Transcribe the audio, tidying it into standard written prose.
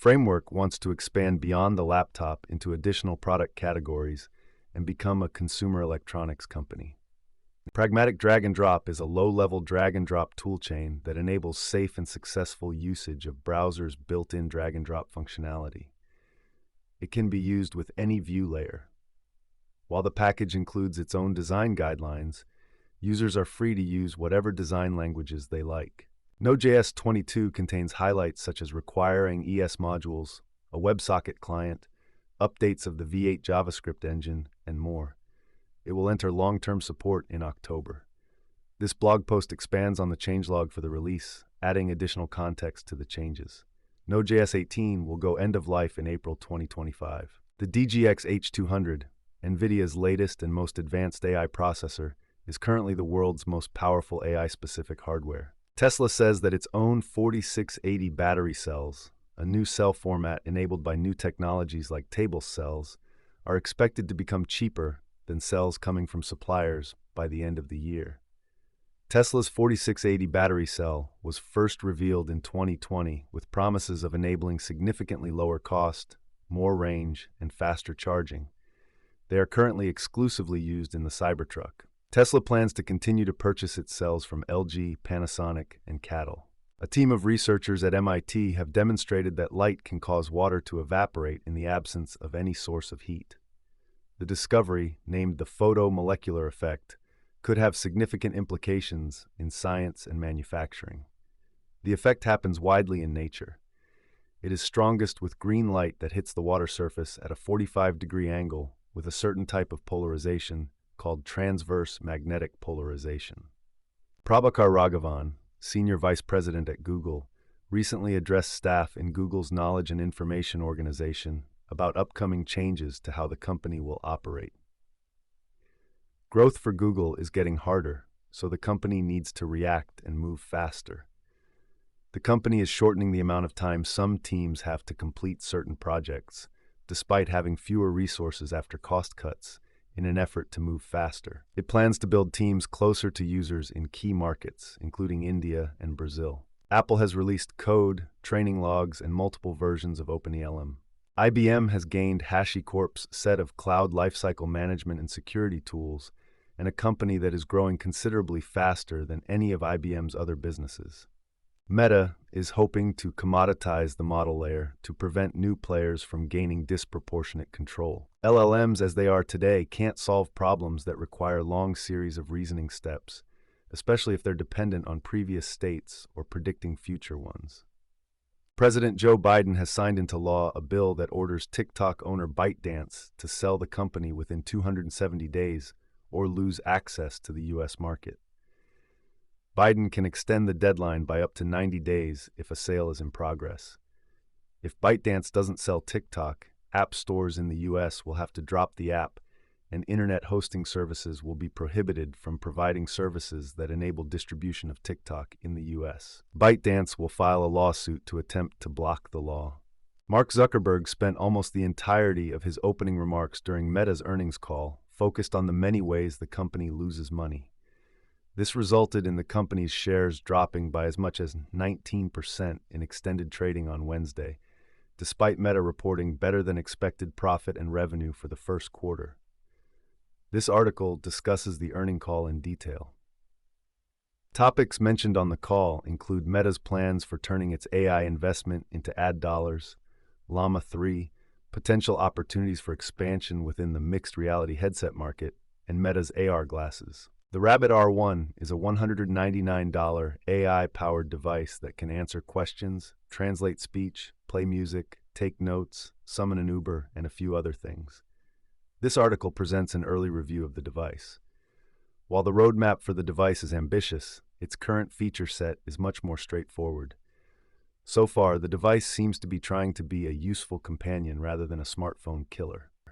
Framework wants to expand beyond the laptop into additional product categories and become a consumer electronics company. Pragmatic drag and drop is a low-level drag and drop toolchain that enables safe and successful usage of browsers' built-in drag and drop functionality. It can be used with any view layer. While the package includes its own design guidelines, users are free to use whatever design languages they like. Node.js 22 contains highlights such as requiring ES modules, a WebSocket client, updates of the V8 JavaScript engine, and more. It will enter long-term support in October. This blog post expands on the changelog for the release, adding additional context to the changes. Node.js 18 will go end of life in April 2025. The DGX H200, Nvidia's latest and most advanced AI processor, is currently the world's most powerful AI-specific hardware. Tesla says that its own 4680 battery cells, a new cell format enabled by new technologies like table cells, are expected to become cheaper than cells coming from suppliers by the end of the year. Tesla's 4680 battery cell was first revealed in 2020 with promises of enabling significantly lower cost, more range, and faster charging. They are currently exclusively used in the Cybertruck. Tesla plans to continue to purchase its cells from LG, Panasonic, and CATL. A team of researchers at MIT have demonstrated that light can cause water to evaporate in the absence of any source of heat. The discovery, named the photomolecular effect, could have significant implications in science and manufacturing. The effect happens widely in nature. It is strongest with green light that hits the water surface at a 45-degree angle with a certain type of polarization called transverse magnetic polarization. Prabhakar Raghavan, Senior Vice President at Google, recently addressed staff in Google's Knowledge and Information Organization about upcoming changes to how the company will operate. Growth for Google is getting harder, so the company needs to react and move faster. The company is shortening the amount of time some teams have to complete certain projects, despite having fewer resources after cost cuts, in an effort to move faster. It plans to build teams closer to users in key markets, including India and Brazil. Apple has released code, training logs, and multiple versions of OpenAI. IBM has gained HashiCorp's set of cloud lifecycle management and security tools, and a company that is growing considerably faster than any of IBM's other businesses. Meta is hoping to commoditize the model layer to prevent new players from gaining disproportionate control. LLMs as they are today can't solve problems that require long series of reasoning steps, especially if they're dependent on previous states or predicting future ones. President Joe Biden has signed into law a bill that orders TikTok owner ByteDance to sell the company within 270 days or lose access to the U.S. market. Biden can extend the deadline by up to 90 days if a sale is in progress. If ByteDance doesn't sell TikTok, app stores in the U.S. will have to drop the app, and internet hosting services will be prohibited from providing services that enable distribution of TikTok in the U.S. ByteDance will file a lawsuit to attempt to block the law. Mark Zuckerberg spent almost the entirety of his opening remarks during Meta's earnings call focused on the many ways the company loses money. This resulted in the company's shares dropping by as much as 19% in extended trading on Wednesday, despite Meta reporting better than expected profit and revenue for the first quarter. This article discusses the earnings call in detail. Topics mentioned on the call include Meta's plans for turning its AI investment into ad dollars, Llama 3, potential opportunities for expansion within the mixed reality headset market, and Meta's AR glasses. The Rabbit R1 is a $199 AI-powered device that can answer questions, translate speech, play music, take notes, summon an Uber, and a few other things. This article presents an early review of the device. While the roadmap for the device is ambitious, its current feature set is much more straightforward. So far, the device seems to be trying to be a useful companion rather than a smartphone killer.